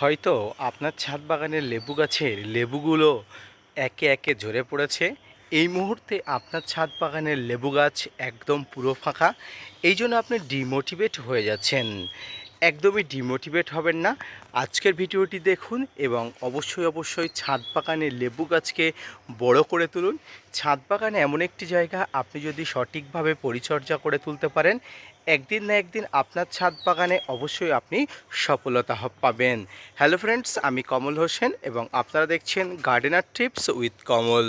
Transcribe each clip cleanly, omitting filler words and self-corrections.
হয়তো আপনার ছাদ বাগানের লেবু গাছের লেবুগুলো একে একে ঝরে পড়েছে। এই মুহূর্তে আপনার ছাদ বাগানের লেবু গাছ একদম পুরো ফাঁকা। এই জন্য আপনি ডিমোটিভেট হয়ে যাচ্ছেন। একদমই ডিমোটিভেট হবেন না। আজকের ভিডিওটি দেখুন এবং অবশ্যই ছাদ বাগানের লেবু গাছকে বড় করে তুলুন। ছাদ বাগান এমন একটি জায়গা, আপনি যদি সঠিকভাবে পরিচর্যা করে তুলতে পারেন, একদিন না একদিন আপনার ছাদ বাগানে অবশ্যই আপনি সফলতা পাবেন। হ্যালো ফ্রেন্ডস, আমি কমল হোসেন এবং আপনারা দেখছেন গার্ডেনার টিপস উইথ কমল।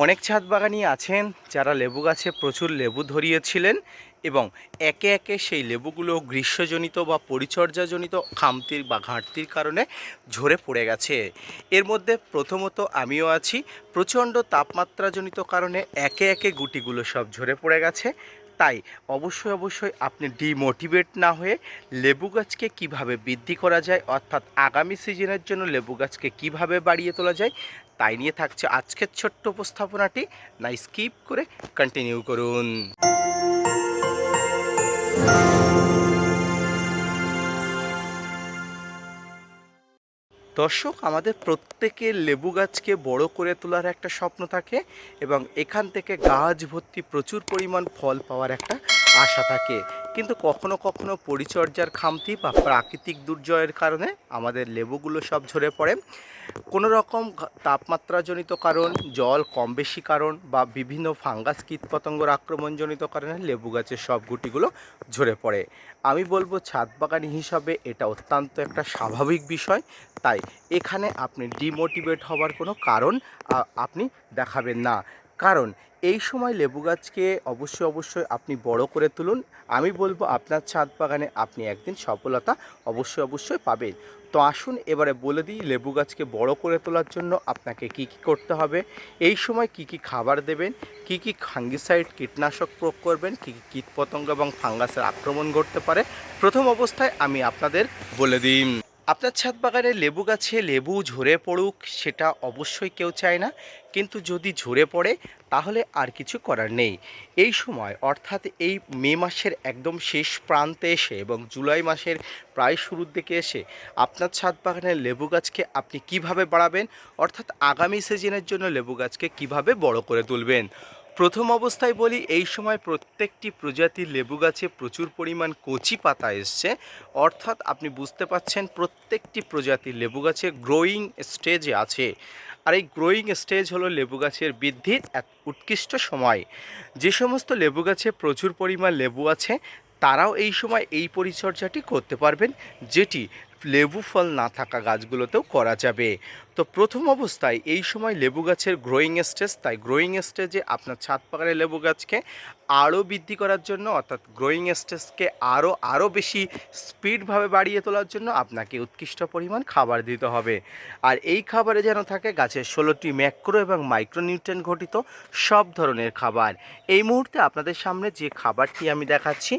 অনেক ছাদ বাগানি আছেন যারা লেবু গাছে প্রচুর লেবু ধরিয়েছিলেন এবং একে একে সেই লেবুগুলো গ্রীষ্মজনিত বা পরিচর্যাজনিত খামতির বা ঘাটতির কারণে ঝরে পড়ে গেছে। এর মধ্যে প্রথমত আমিও আছি। প্রচণ্ড তাপমাত্রাজনিত কারণে একে একে গুটিগুলো সব ঝরে পড়ে গেছে। তাই অবশ্যই আপনি ডিমোটিভেট না হয়ে লেবু গাছকে কিভাবে বৃদ্ধি করা যায়, অর্থাৎ আগামী সিজনের জন্য লেবু গাছকে কিভাবে বাড়িয়ে তোলা যায়, তাই নিয়ে থাকছে আজকের ছোট্ট উপস্থাপনাটি। না স্কিপ করে কন্টিনিউ করুন। দর্শক, আমাদের প্রত্যেকের লেবু গাছকে বড় করে তোলার একটা স্বপ্ন থাকে এবং এখান থেকে গাছ ভর্তি প্রচুর পরিমাণ ফল পাওয়ার একটা আশা থাকে। কিন্তু কখনো কখনো পরিচর্যার খামতি বা প্রাকৃতিক দুর্যোগের কারণে আমাদের লেবুগুলো সব ঝরে পড়ে। কোনো রকম তাপমাত্রাজনিত কারণ, জল কম বেশি কারণ বা বিভিন্ন ফাঙ্গাস কীটপতঙ্গর আক্রমণজনিত কারণে লেবু গাছের সব গুটিগুলো ঝরে পড়ে। আমি বলবো ছাদ বাগানি হিসাবে এটা অত্যন্ত একটা স্বাভাবিক বিষয়। তাই এখানে আপনি ডিমোটিভেট হওয়ার কোনো কারণ আপনি দেখাবেন না। কারণ এই সময় লেবু গাছকে অবশ্যই আপনি বড় করে তুলুন। আমি বলবো আপনার ছাদ বাগানে আপনি একদিন সফলতা অবশ্যই পাবেন। তো আসুন এবারে বলে দিই লেবু গাছকে বড় করে তোলার জন্য আপনাকে কি করতে হবে, এই সময় কি খাবার দেবেন, কি ফাঙ্গিসাইড কীটনাশক প্রয়োগ করবেন, কি কীটপতঙ্গ এবং ফাঙ্গাসের আক্রমণ ঘটতে পারে প্রথম অবস্থায় আমি আপনাদের বলে দিই। আপনার ছাদ বাগানে লেবু গাছে লেবু ঝরে পড়ুক, সেটা অবশ্যই কেউ চায় না। কিন্তু যদি ঝরে পড়ে তাহলে আর কিছু করার নেই। এই সময় অর্থাৎ এই মে মাসের একদম শেষ প্রান্তে এসে এবং জুলাই মাসের প্রায় শুরুর দিকে এসে আপনার ছাদ বাগানের লেবু গাছকে আপনি কিভাবে বাড়াবেন, অর্থাৎ আগামী সিজনের জন্য লেবু গাছকে কিভাবে বড় করে তুলবেন। প্রথম অবস্থায় বলি, এই সময় প্রত্যেকটি প্রজাতির লেবু গাছে প্রচুর পরিমাণ কচি পাতা এসছে। অর্থাৎ আপনি বুঝতে পাচ্ছেন প্রত্যেকটি প্রজাতির লেবু গাছে গ্রোয়িং স্টেজে আছে। আর এই গ্রোয়িং স্টেজ হলো লেবু গাছের বৃদ্ধির এক উৎকৃষ্ট সময়। যে সমস্ত লেবু গাছে প্রচুর পরিমাণ লেবু আছে তারাও এই সময় এই পরিচর্যাটি করতে পারবেন, যেটি লেবু ফল না থাকা গাছগুলোতেও করা যাবে। তো প্রথম অবস্থায় এই সময় লেবু গাছের গ্রোয়িং স্টেজ, তাই গ্রোয়িং স্টেজে আপনার ছাদ বাগানের লেবু গাছকে আরও বৃদ্ধি করার জন্য, অর্থাৎ গ্রোয়িং স্টেজকে আরও বেশি স্পিডভাবে বাড়িয়ে তোলার জন্য আপনাকে উৎকৃষ্ট পরিমাণ খাবার দিতে হবে। আর এই খাবারে যেন থাকে গাছের 16টি ম্যাক্রো এবং মাইক্রোনিউট্রিয়েন্ট ঘটিত সব ধরনের খাবার। এই মুহূর্তে আপনাদের সামনে যে খাবারটি আমি দেখাচ্ছি,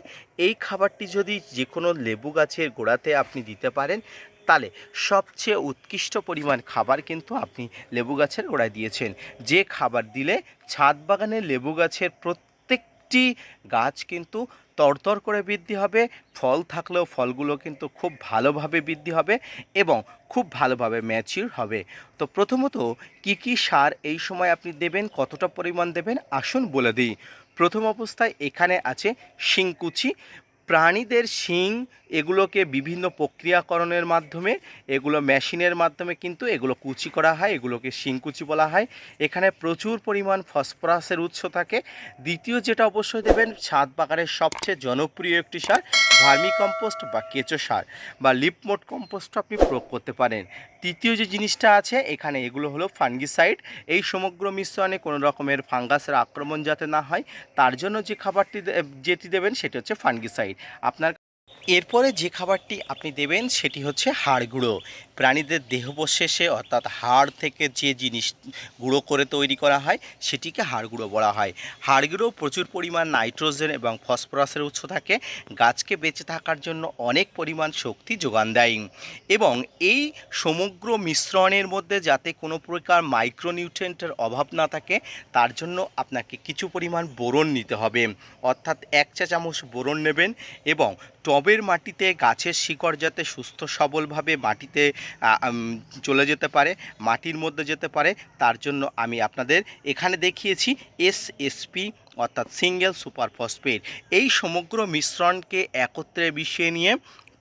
এই খাবারটি যদি যে কোনো লেবু গাছের গোড়াতে আপনি দিতে পারেন তাহলে সবচেয়ে উৎকৃষ্ট পরিমাণ খাবার কিন্তু আপনি লেবু গাছের গোড়ায় দিয়েছেন। যে খাবার দিলে ছাদ বাগানের লেবু গাছের প্রত্যেকটি গাছ কিন্তু তরতর করে বৃদ্ধি হবে, ফল থাকলেও ফলগুলো কিন্তু খুব ভালোভাবে বৃদ্ধি হবে এবং খুব ভালোভাবে ম্যাচিউর হবে। তো প্রথমত কি সার এই সময় আপনি দেবেন, কতটা পরিমাণ দেবেন আসুন বলে দিই। প্রথম অবস্থায় এখানে আছে শিংকুচি। প্রাণীদের শিং, এগুলোকে বিভিন্ন প্রক্রিয়াকরণের মাধ্যমে, এগুলো মেশিনের মাধ্যমে কিন্তু এগুলো কুচি করা হয়, এগুলোকে শিংকুচি বলা হয়। এখানে প্রচুর পরিমাণ ফসফরাসের উৎস থাকে। দ্বিতীয় যেটা অবশ্যই দেবেন, ছাদ বাগানের সবচেয়ে জনপ্রিয় একটি সার ভার্মি কম্পোস্ট বা কেঁচো সার বা লিপমোট কম্পোস্ট আপনি প্রয়োগ করতে পারেন। তৃতীয় যে জিনিসটা আছে এখানে, এগুলো হলো ফাঙ্গিসাইড। এই সমগ্র মিশ্রণে কোনো রকমের ফাঙ্গাসের আক্রমণ যাতে না হয় তার জন্য যে খাবারটি যেটি দেবেন সেটি হচ্ছে ফাঙ্গিসাইড। আপনার এরপরে যে খাবারটি আপনি দেবেন সেটি হচ্ছে হাড় গুঁড়ো। প্রাণীদের দেহবশেষে অর্থাৎ হাড় থেকে যে জিনিস গুঁড়ো করে তৈরি করা হয় সেটিকে হাড় গুঁড়ো বলা হয়। হাড় গুঁড়ো প্রচুর পরিমাণ নাইট্রোজেন এবং ফসফরাসের উৎস থাকে, গাছকে বেঁচে থাকার জন্য অনেক পরিমাণ শক্তি যোগান দেয় এবং এই সমগ্র মিশ্রণের মধ্যে যাতে কোনো প্রকার মাইক্রোনিউট্রিয়েন্টের অভাব না থাকে তার জন্য আপনাকে কিছু পরিমাণ বোরন নিতে হবে। অর্থাৎ 1 চা চামচ বোরন নেবেন এবং টবের মাটিতে গাছের শিকড় যাতে সুস্থ সবলভাবে মাটিতে চলে যেতে পারে, মাটির মধ্যে যেতে পারে। তার জন্য আমি আপনাদের এখানে দেখিয়েছি এসএসপি অর্থাৎ সিঙ্গেল সুপার ফসফেট। এই সমগ্র মিশ্রণকে একত্রে মিশিয়ে নিয়ে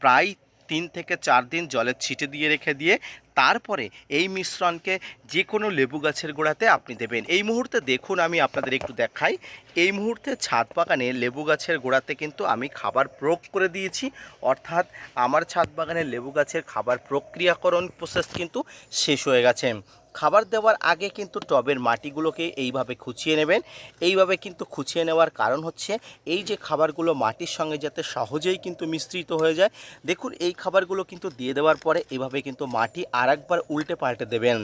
প্রায় 3 থেকে 4 দিন জলে ছিটে দিয়ে রেখে দিয়ে তারপরে এই মিশ্রণকে যে কোনো লেবু গাছের গোড়াতে আপনি দেবেন। এই মুহূর্তে দেখুন, আমি আপনাদের একটু দেখাই। এই মুহূর্তে ছাদ বাগানে লেবু গাছের গোড়াতে কিন্তু আমি খাবার প্রয়োগ করে দিয়েছি, অর্থাৎ আমার ছাদ বাগানের লেবু গাছের খাবার প্রক্রিয়াকরণ প্রসেস কিন্তু শেষ হয়ে গেছে। খাবার দেওয়ার আগে কিন্তু টবের মাটিগুলোকে এইভাবে খুঁচিয়ে নেবেন। এইভাবে কিন্তু খুঁচিয়ে নেওয়ার কারণ হচ্ছে এই যে খাবারগুলো মাটির সঙ্গে যাতে সহজেই কিন্তু মিশ্রিত হয়ে যায়। দেখুন, এই খাবারগুলো কিন্তু দিয়ে দেওয়ার পরে এভাবে কিন্তু মাটি আরেকবার উল্টে পাল্টে দেবেন।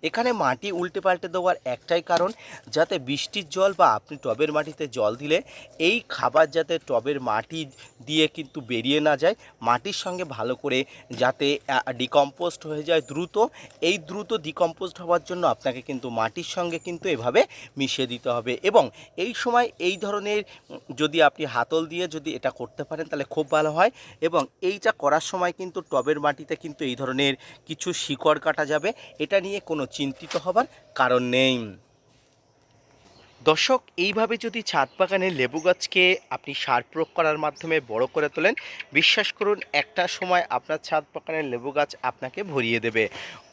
এখানে মাটি উল্টে পাল্টে দেওয়ার একটাই কারণ, যাতে বৃষ্টির জল বা আপনি টবের মাটিতে জল দিলে এই খাবার যাতে টবের মাটি দিয়ে কিন্তু বেরিয়ে না যায়, মাটির সঙ্গে ভালো করে যাতে ডিকম্পোস্ট হয়ে যায় দ্রুত। এই দ্রুত ডিকম্পোস্ট হওয়ার জন্য আপনাকে কিন্তু মাটির সঙ্গে কিন্তু এভাবে মিশিয়ে দিতে হবে। এবং এই সময় এই ধরনের যদি আপনি হাতল দিয়ে যদি এটা করতে পারেন তাহলে খুব ভালো হয়। এবং এইটা করার সময় কিন্তু টবের মাটিতে কিন্তু এই ধরনের কিছু শিকড় কাটা যাবে, এটা নিয়ে কোনো চিন্তিত হবার কারণ নেই। দর্শক, এইভাবে যদি ছাদ বাগানে লেবু গাছকে আপনি সার প্রয়োগ করার মাধ্যমে বড় করে তোলেন, বিশ্বাস করুন একটা সময় আপনার ছাদ বাগানের লেবু গাছ আপনাকে ভরিয়ে দেবে।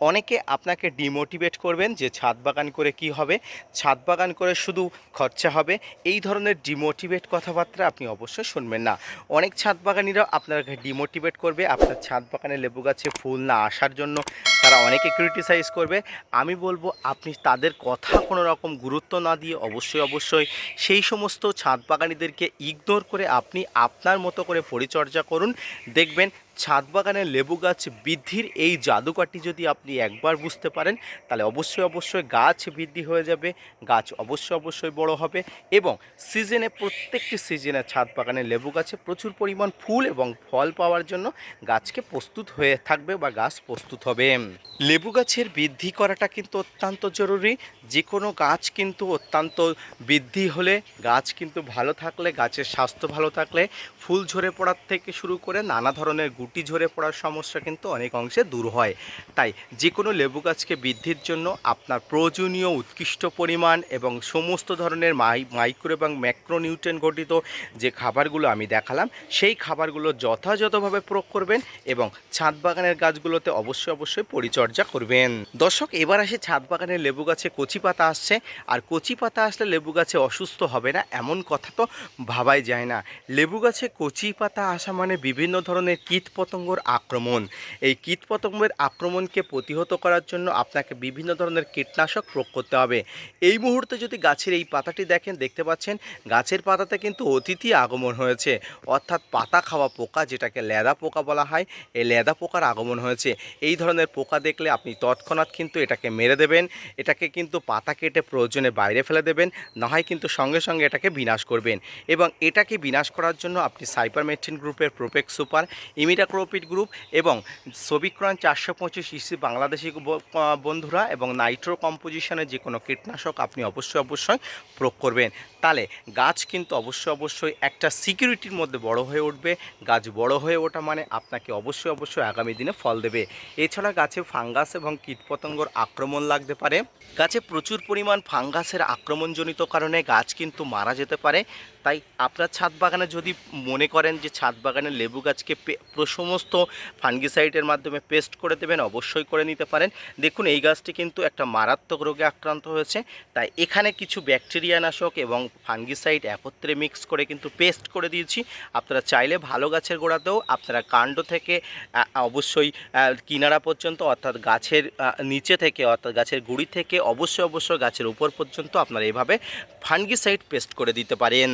অনেকে আপনাকে ডিমোটিভেট করবেন যে ছাদ বাগান করে কি হবে, ছাদ বাগান করে শুধু খরচা হবে। এই ধরনের ডিমোটিভেট কথাবার্তা আপনি অবশ্যই শুনবেন না। অনেক ছাদ বাগানিরা আপনাকে ডিমোটিভেট করবে আপনার ছাদ বাগানে লেবু গাছে ফুল না আসার জন্য, তারা অনেকে ক্রিটিসাইজ করবে। আমি বলবো আপনি তাদের কথা কোনো রকম গুরুত্ব না দিয়ে অবশ্যই সেই সমস্ত ছাদ বাগানিদেরকে ইগনোর করে আপনি আপনার মতো করে পরিচর্যা করুন। দেখবেন ছাদ বাগানের লেবু গাছ বৃদ্ধির এই জাদুকাঠি যদি আপনি একবার বুঝতে পারেন, তাহলে অবশ্যই গাছ বৃদ্ধি হয়ে যাবে, গাছ অবশ্যই বড় হবে। এবং সিজনে প্রত্যেকটি সিজনে ছাদ বাগানের লেবু গাছে প্রচুর পরিমাণ ফুল এবং ফল পাওয়ার জন্য গাছকে প্রস্তুত হয়ে থাকবে বা গাছ প্রস্তুত হবে। লেবু গাছের বৃদ্ধি করাটা কিন্তু অত্যন্ত জরুরি। যে কোনো গাছ কিন্তু অত্যন্ত বৃদ্ধি হলে, গাছ কিন্তু ভালো থাকলে, গাছের স্বাস্থ্য ভালো থাকলে ফুল ঝরে পড়ার থেকে শুরু করে নানা ধরনের গুটি ঝরে পড়ার সমস্যা কিন্তু অনেক অংশে দূর হয়। তাই যে কোনো লেবু গাছকে বৃদ্ধির জন্য আপনার প্রয়োজনীয় উৎকৃষ্ট পরিমাণ এবং সমস্ত ধরনের মাইক্রো এবং ম্যাক্রোনিউট্রিয়েন্ট গঠিত যে খাবারগুলো আমি দেখালাম, সেই খাবারগুলো যথাযথভাবে প্রয়োগ করবেন এবং ছাদ বাগানের গাছগুলোতে অবশ্যই পরিচর্যা করবেন। দর্শক, এবার আসে ছাদ বাগানের লেবু গাছে কচি পাতা আসছে। আর কচি পাতা আসলে লেবু গাছে অসুস্থ হবে না এমন কথা তো ভাবাই যায় না। লেবু গাছে কচি পাতা আসা মানে বিভিন্ন ধরনের কীটপতঙ্গর আক্রমণ। এই কীটপতঙ্গের আক্রমণকে প্রতিহত করার জন্য আপনাকে বিভিন্ন ধরনের কীটনাশক প্রয়োগ করতে হবে। এই মুহূর্তে যদি গাছের এই পাতাটি দেখেন, দেখতে পাচ্ছেন গাছের পাতাতে কিন্তু অতিথি আগমন হয়েছে, অর্থাৎ পাতা খাওয়া পোকা, যেটাকে লেদা পোকা বলা হয়, এই লেদা পোকার আগমন হয়েছে। এই ধরনের পোকা দেখলে আপনি তৎক্ষণাৎ কিন্তু এটাকে মেরে দেবেন, এটাকে কিন্তু পাতা কেটে প্রয়োজনে বাইরে ফেলে দেবেন, না হয় কিন্তু সঙ্গে সঙ্গে এটাকে বিনাশ করবেন। এবং এটাকে বিনাশ করার জন্য আপনি সাইপারমেথ্রিন গ্রুপের প্রোপেক্স সুপার, ইমিডাক্লোপিড গ্রুপ এবং সবিক্রন 425 ইসি বাংলাদেশি বন্ধুরা এবং নাইট্রো কম্পোজিশনের যে কোনো কীটনাশক আপনি অবশ্যই প্রয়োগ করবেন। তাহলে গাছ কিন্তু অবশ্যই একটা সিকিউরিটির মধ্যে বড় হয়ে উঠবে। গাছ বড় হয়ে ওঠা মানে আপনাকে অবশ্যই আগামী দিনে ফল দেবে। এছাড়া গাছে ফাঙ্গাস এবং কীটপতঙ্গর আক্রমণ লাগতে পারে। গাছে প্রচুর পরিমাণ ফাঙ্গাসের আক্রমণজনিত কারণে গাছ কিন্তু মারা যেতে পারে। তাই আপনার ছাদ বাগানে যদি মনে করেন যে ছাদ বাগানের লেবু গাছকে সমস্ত ফাঙ্গিসাইডের মাধ্যমে পেস্ট করে দেবেন, অবশ্যই করে নিতে পারেন। দেখুন, এই গাছটি কিন্তু একটা মারাত্মক রোগে আক্রান্ত হয়েছে, তাই এখানে কিছু ব্যাকটেরিয়া নাশক এবং ফাঙ্গিসাইড একত্রে মিক্স করে কিন্তু পেস্ট করে দিয়েছি। আপনারা চাইলে ভালো গাছের গোড়াতেও আপনারা কাণ্ড থেকে অবশ্যই কিনারা পর্যন্ত, অর্থাৎ গাছের নিচে থেকে, অর্থাৎ গাছের গুঁড়ি থেকে অবশ্যই গাছের উপর পর্যন্ত আপনারা এভাবে ফাঙ্গিসাইড পেস্ট করে দিতে পারেন।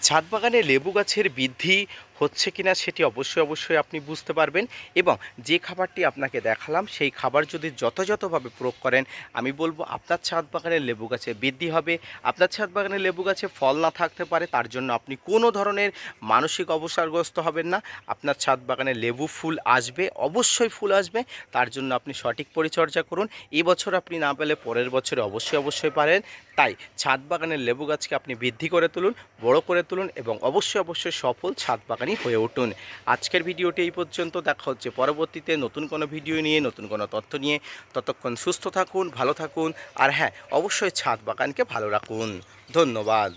ছাদ বাগানে লেবু গাছের বৃদ্ধি হচ্ছে কিনা সেটি অবশ্যই আপনি বুঝতে পারবেন। এবং যে খাবারটি আপনাকে দেখালাম সেই খাবার যদি যথাযথভাবে প্রয়োগ করেন, আমি বলবো আপনার ছাদ বাগানের লেবু গাছে বৃদ্ধি হবে। আপনার ছাদ বাগানের লেবু গাছে ফল না থাকতে পারে, তার জন্য আপনি কোনো ধরনের মানসিক অবসাদগ্রস্ত হবেন না। আপনার ছাদ বাগানে লেবু ফুল আসবে, অবশ্যই ফুল আসবে। তার জন্য আপনি সঠিক পরিচর্যা করুন। এবছর আপনি না পেলে পরের বছরে অবশ্যই পারেন। তাই ছাদ বাগানের লেবু গাছকে আপনি বৃদ্ধি করে তুলুন, বড় করে তুলুন এবং অবশ্যই সফল ছাদ বাগানি বাগানি হয়ে উঠুন। আজকের ভিডিওটি এই পর্যন্ত, দেখা হচ্ছে পরবর্তীতে নতুন কোনো ভিডিও নিয়ে, নতুন কোনো তথ্য নিয়ে। ততক্ষণ সুস্থ থাকুন, ভালো থাকুন, আর হ্যাঁ, অবশ্যই ছাদ বাগানকে ভালো রাখুন। ধন্যবাদ।